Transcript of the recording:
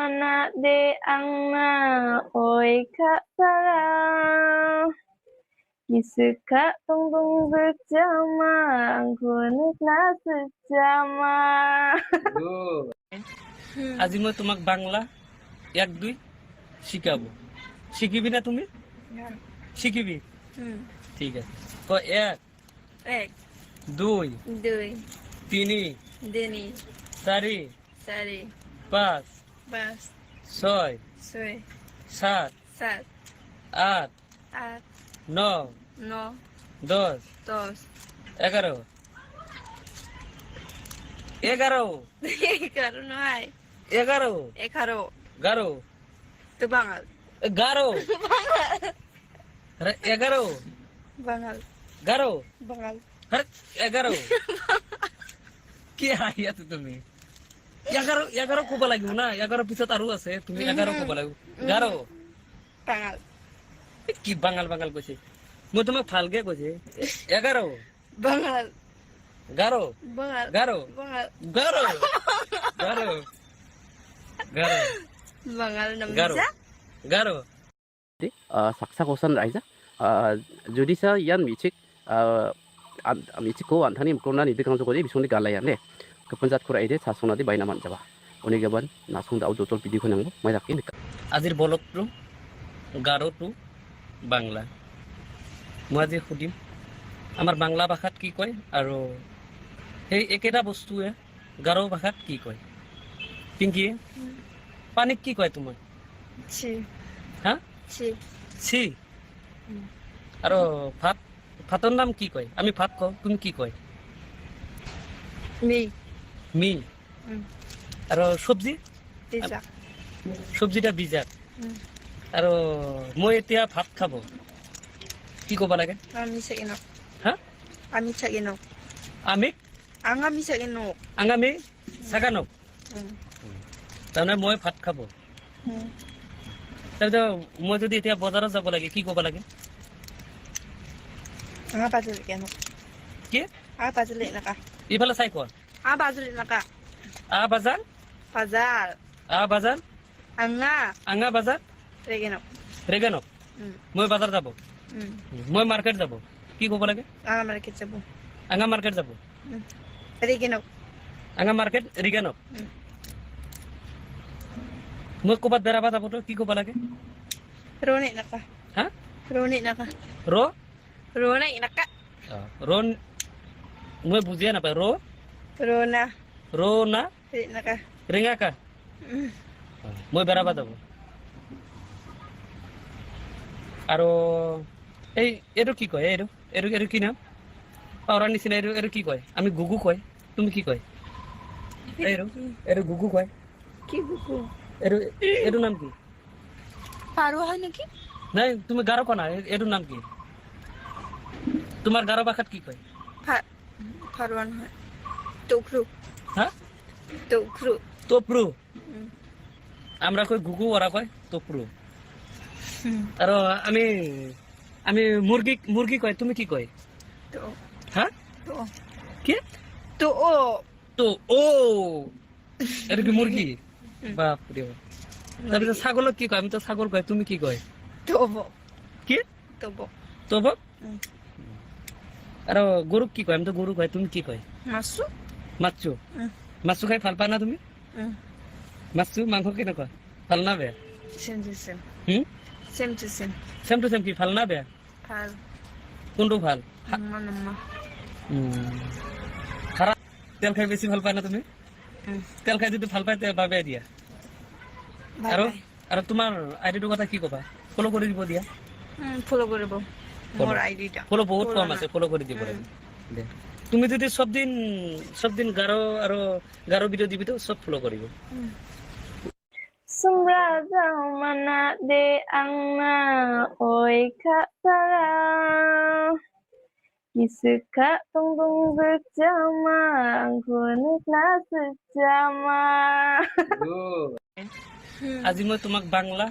mana de angna oi kak sarang Kisuka tungtung bersama Angkunitna sejama আজি মই তোমাক বাংলা 1 2 শিখাবো শিখিবি না তুমি শিখিবি ঠিক আছে তো 1 এক 2 দুই 3 তিনি 4 চাৰি 5 পাঁচ 6 ছয় 7 সাত 8 আঠ 9 ন 10 দহ 11 11 এগারো নয় 11 এগারো 11 তো বাঙাল 11 अरे 11 বাঙাল 11 বাঙাল अरे 11 কি হাইয়াত তুমি 11 ক'ব লাগিব না 11 পিছত আৰু আছে তুমি 11 ক'ব লাগিব 11 বাঙাল কি বাঙাল বাঙাল কৈছে মই তোমাক ভালকে কৈছে 11 বাঙাল 11 বাঙাল 11 বাঙাল 11 11 11 বাঙাল নাম 11 saksa kosan raisa jadi sa yan michik michik ko anthani mkrona ni dekang jogodi bisoni galaya ne kepenjat kura ide sasona di baina manjaba oni gaban nasung da auto tol pidi khonang mai rakin আজিৰ বলকটো গাৰোটো বাংলা মই আজি সুধিম আমাৰ বাংলা ভাষাত কি কয় আৰু সেই একেটা বস্তুৱে গাৰো ভাষাত কি কয় পিংকি পানীক কি কয় তোমাৰ ছি হা ছি ছি আৰু ভাত ভাতৰ নাম কি কয় আমি ভাত কওঁ তুমি কি কয় মি মি আৰু চব্জি পিজা চব্জিটা বিজাত আৰু মই এতিয়া ভাত খাব কি ক'ব লাগে আমি সাকিনো হা আমি সাকিনো আমি আঙামি সাকিনো আঙামি চাগানক তাৰমানে মই ভাত খাব তাৰপিছত মই যদি এতিয়া বজাৰত যাব লাগে কি ক'ব লাগে আঙা বাজুলি কেনো কি আ বাজুলি নাকা ইফালে চাই কোৱা আ বাজুলি নাকা বাজাৰ বাজাৰ বাজাৰ আঙা আঙা বাজাৰ ৰেগেনো ৰেগানক মই বাজাৰ যাব মই মাৰ্কেট যাব কি ক'ব লাগে আঙা মাৰ্কেট যাবো আঙা মাৰ্কেট যাব ৰেগেনো আঙা মাৰ্কেট ৰিগানক মই ক'ৰবাত বেৰাব যাবতো কি ক'ব লাগে ৰোনে নাকা হা ৰোনে নাকা ৰ ৰোনে নাকা ৰন মই বুজিয়ে নাপায় ৰোনা ৰ না নাকা ৰেঙাকা মই বেৰাব যাব আৰু এইটো কি কয় এইটো এইটো এইটো কি নাম পাউৰাৰ নিচিনা এইটো কি কয় আমি গুগু কয় তুমি কি কয় এইটো গুগু কয় কি বুকু এইটো নাম কি পারো হয় নাকি নাই তুমি গাৰো কোৱা না এইটোৰ নাম কি তোমাৰ গাৰো ভাষাত কি কয় ফাৰওয়ান হয় টুকৰু হা টুকৰু টপৰু আমৰা কই গুগু ওৰা কয় টপৰু আৰু আমি আমি মুৰ্গী কয় তুমি কি কয় তো হা তো কি তো ও তো ও এটা কি মুৰ্গী বাপৰে তাৰপিছত ছাগলক কি কয় আমি তো ছাগল কয় তুমি কি কয় তোবো কি তোবো তব আৰু গৰুক কি কয় আমি তো গৰু কয় তুমি কি কয় মাসু মাছু মাছু খাই ভাল পা না তুমি মাছু মাংস কেনেকুৱা ভাল না বেয়া same to same hmm same to same কি ভাল না বেয়া ভাল কোনটো ভাল মাম্মা খারাপ তেল খাই বেছি ভাল পায় না তুমি তেল খাই যদি ভাল পায় তে বাবে দিয়া আৰু আৰু তোমাৰ আইডিটোৰ কথা কি ক'বা ফলো কৰি দিব দিয়া ফলো কৰিব মোৰ আইডিটা ফলো বহুত কম আছে ফলো কৰি দিব লাগে দে তুমি যদি সব দিন গাৰো আৰু গাৰো ভিডিও দিবি তো সব ফলো কৰিব Sumraga mana de angna oi kak sarang Kisuka tungtung bersama Angkunitna sejama আজি মই তোমাক বাংলা